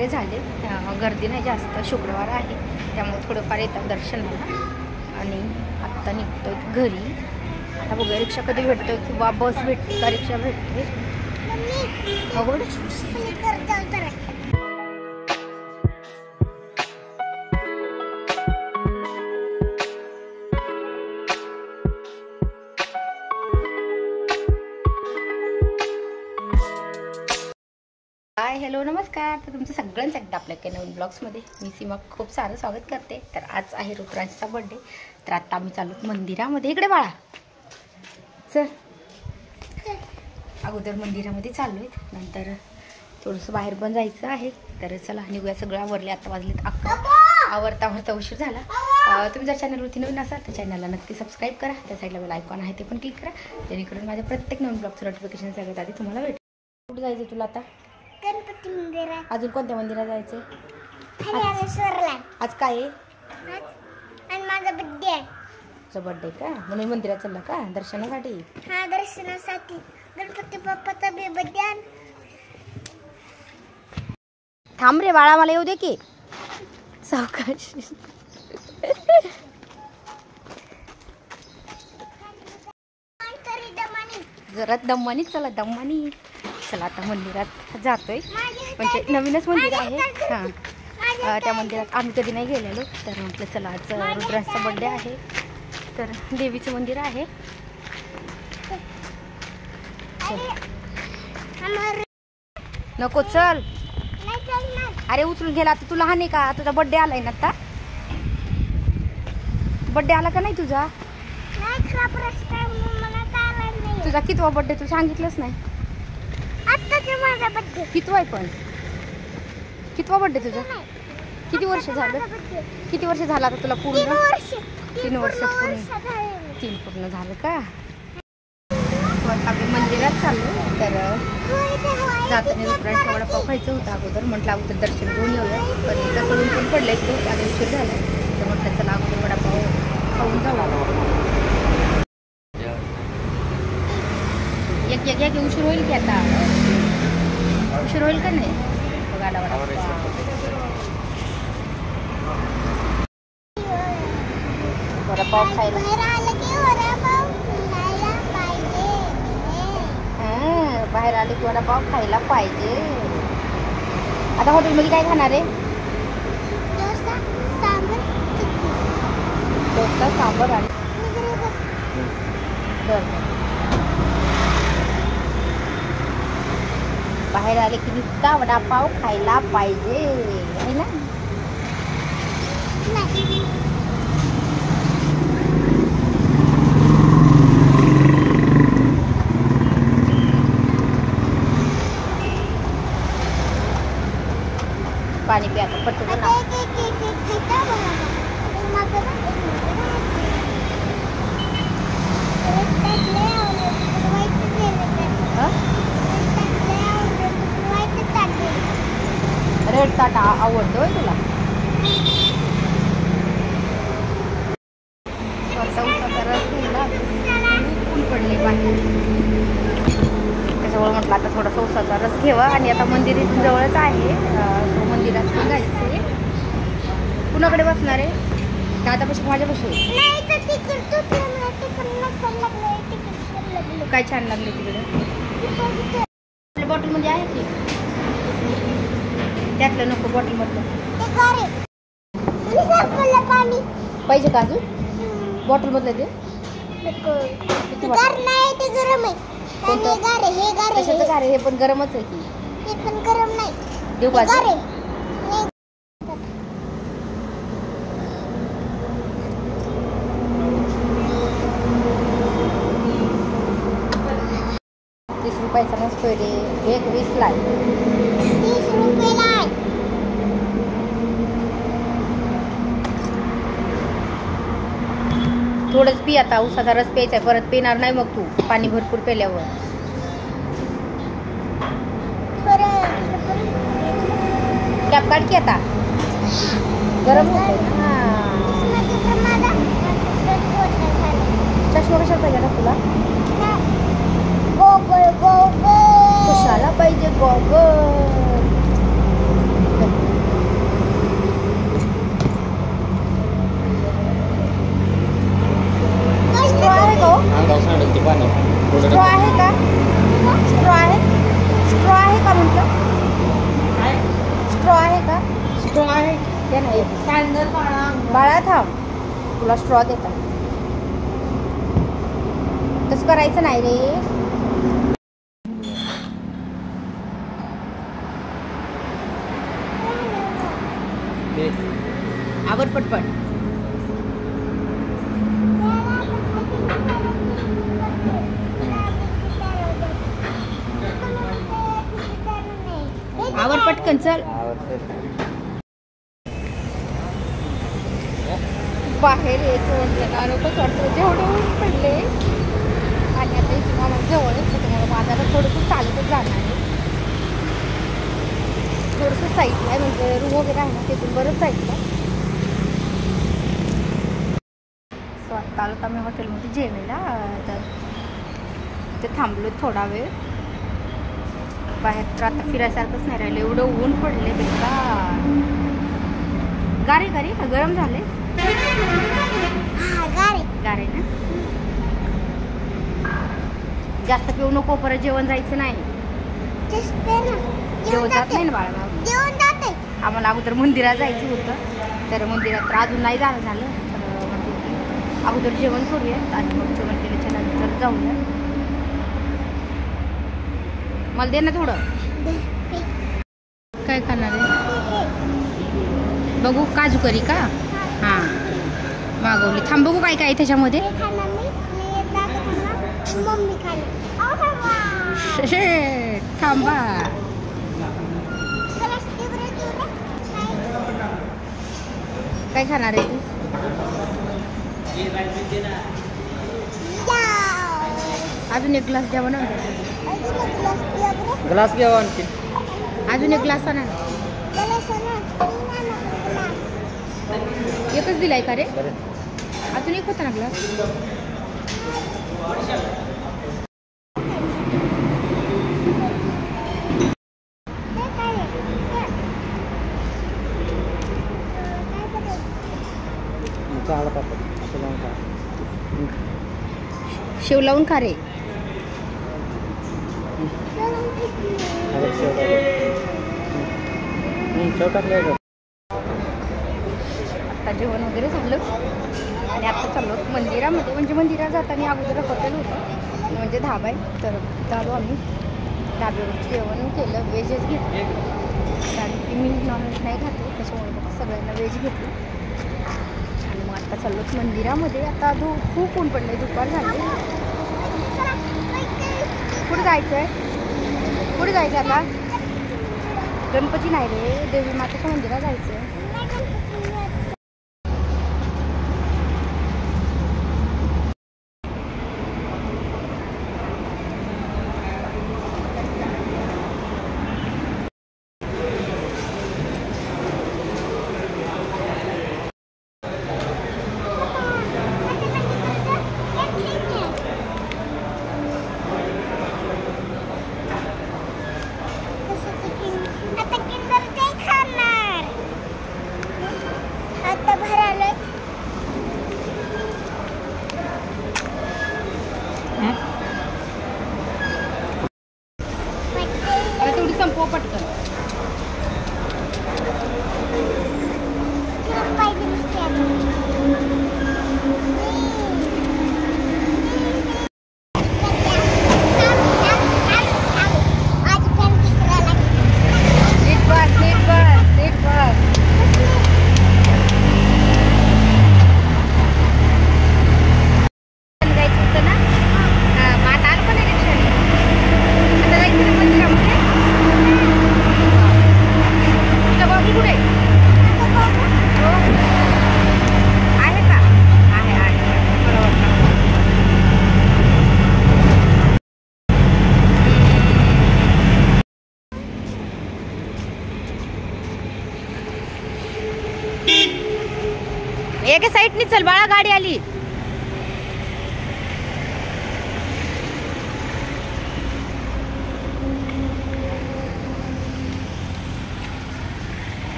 वगैरे झाले, गर्दी नाही जास्त, शुक्रवार आहे त्यामुळे थोडंफार येतात दर्शनाला. आणि आत्ता निघतो घरी. आता बघूया रिक्षा कधी भेटतोय किंवा बस भेटते का रिक्षा भेटते. अवघड. हाय हॅलो नमस्कार. तर तुमचं सगळ्यांचं एकदा आपल्या काही नवीन ब्लॉग्समध्ये मी सीमा खूप सारं स्वागत करते. तर आज आहे रुद्रांचा बर्थडे. तर आता आम्ही चालू मंदिरामध्ये. इकडे बाळा चल. अगोदर मंदिरामध्ये चाललो आहेत, नंतर थोडंसं बाहेर पण जायचं आहे. तर चला निघूया. सगळं आवरले. आता वाजलेत 11. आवरता उशीर झाला. तुम्ही जर चॅनलवरती नवीन असाल तर चॅनलला नक्की सबस्क्राईब करा. त्या साईडला बेल आयकॉन आहे ते पण क्लिक करा, जेणेकरून माझ्या प्रत्येक नवीन ब्लॉगचं नोटिफिकेशन सगळ्यात आधी तुम्हाला भेटेल. कुठे जायचं तुला आता? गणपती मंदिरात. अजून कोणत्या मंदिरात जायचं? आज काय आहे? आणि माझा बर्थडे आहे. तुझा बर्थडे का? म्हणून मंदिरात चालला का दर्शनासाठी? हा, दर्शनासाठी. गणपती बाप्पाचा बर्थडे. थांब रे बाळा, मला येऊ दे की. सावकाश. जरा दम्मानी चला, दम्मानी चला. आता मंदिरात जातोय, म्हणजे नवीनच मंदिर आहे. हां, त्या मंदिरात आम्ही कधी नाही गेलेलो. तर म्हटलं चला आज रुद्रांचा बर्थडे आहे, तर देवीचं मंदिर आहे. नको चल. अरे उचलून गेला. आता तू लहान आहे का? तुझा बर्थडे आलाय ना आता. बर्थडे आला का नाही तुझा? तुझा कितवा बर्थडे तू सांगितलंच नाही. कितवा आहे पण? कितवा बर्थडे तुझा? किती वर्ष झालं? किती वर्ष झालं आता तुला? पूर्ण 3 वर्ष पूर्ण. 3 पूर्ण झालं का? आम्ही मंदिरात चाललो. तर जाताना रुद्रांचा वडापाव खायचं होतं अगोदर. म्हटलं अगोदर दर्शन घेऊन येऊया, पण तसं पण पडलं एक खूप आधी उशीर झाला. तर म्हटलं चला अगोदर वडापाव खाऊन जाऊ. एक उशीर होईल की आता? उशीर होईल का नाही? बघायला वडापाव खायला. बाहेर आले की वडापाव खायला पाहिजे. आता हॉटेलमध्ये काय खाणार आहे? डोसा सांबर आणि बाहेर आले की नुसता वडापाव खायला पाहिजे आहे ना. पाणी प्यायचं पटकन ना. रेड ताट आवडतोय तुला? रस घ्यायला ऊन पडले बाहेर, त्याच्यामुळे म्हटलं आता थोडासा उसाचा रस घ्यावा. आणि आता मंदिर इथून जवळच आहे, सो मंदिरात जायचं. कुणाकडे बसणार आहे? दादापाशी माझ्यापाशी? काय छान लागले तिकडे? बॉटलमध्ये आहे की? त्यातलं नको, बॉटल मधलं पाहिजे का अजून? बॉटल मधलं दे. कशाचं गार? हे पण गरमच आहे की. देऊ का? ₹30 नसतोय रे, एक 20 ला. 30 रुपयाला. थोडंच पी आता. उसाचा रस प्यायचा आहे, परत पिणार नाही मग तू पाणी भरपूर प्यायल्यावर. कॅप काढ की आता, गरम होतंय ना. चष्मा कशाला पाहिजे आता तुला? कशाला पाहिजे गॉगल? बाळा थांब, तुला स्ट्रॉ देतात. तसं करायचं नाही रे. आवर पटपट. आवर पटकन चल. बाहेर यायचं म्हटलं नकोच वाटतं, जेवढे ऊन पडले. आणि आता इथे आम्हाला जवळच त्याच्यामुळे बाजारात थोडंसं चालतच जाणार आहे. थोडंसं साईडला आहे, म्हणजे रूम वगैरे आहे ना तिथून बरंच साईडला. सो आत्ता आलो आम्ही हॉटेलमध्ये जेवायला. तर ते थांबलो थोडा वेळ. बाहेर तर आता फिरायसारखंच नाही राहिलं, एवढं ऊन पडले बेकार. गारे गारे गरम झाले. गारे ना. जास्त पिऊ नको, परत जेवण जायचं नाही. जेवण जात नाही ना बाळा. आम्हाला अगोदर मंदिरात जायचं होतं, तर मंदिरात तर अजून नाही जाणं झालं. तर म्हटलं की अगोदर जेवण करूया आणि मग जेवण केल्याच्या नंतर जाऊया. मला दे ना थोडं. काय खाणार आहे बघू. काजू करी का? हां मागवली. थांब बघू काय काय त्याच्यामध्ये. थांबा. काय खाणार आहे तू? अजून एक ग्लास द्या. बनव ग्लास घ्यावा आणखी. अजून एक ग्लास आणा. एकच दिलाय का रे? अजून एक होता ना ग्लास. शेव लावून खा रे. आता जेवण वगैरे झालं आणि आता चाललो मंदिरामध्ये. म्हणजे मंदिरात जाताना अगोदर हॉटेल होतं, म्हणजे धाबा आहे. तर चालू आम्ही धाब्यावरचं जेवण केलं. व्हेजच घेतलं, कारण की मी नॉनव्हेज नाही खाते, त्याच्यामुळे सगळ्यांना व्हेज घेतलं. आणि मग आता चाललो मंदिरामध्ये. आता खूप ऊन पडलं, दुपार झाली. कुठे जायचं आहे? कुठे जायचं आता? गणपती नाही रे, देवी मातेच्या मंदिरात जायचं आहे. तेवढी संपव पटकन. एका साईडनी चल बाळा, गाडी आली.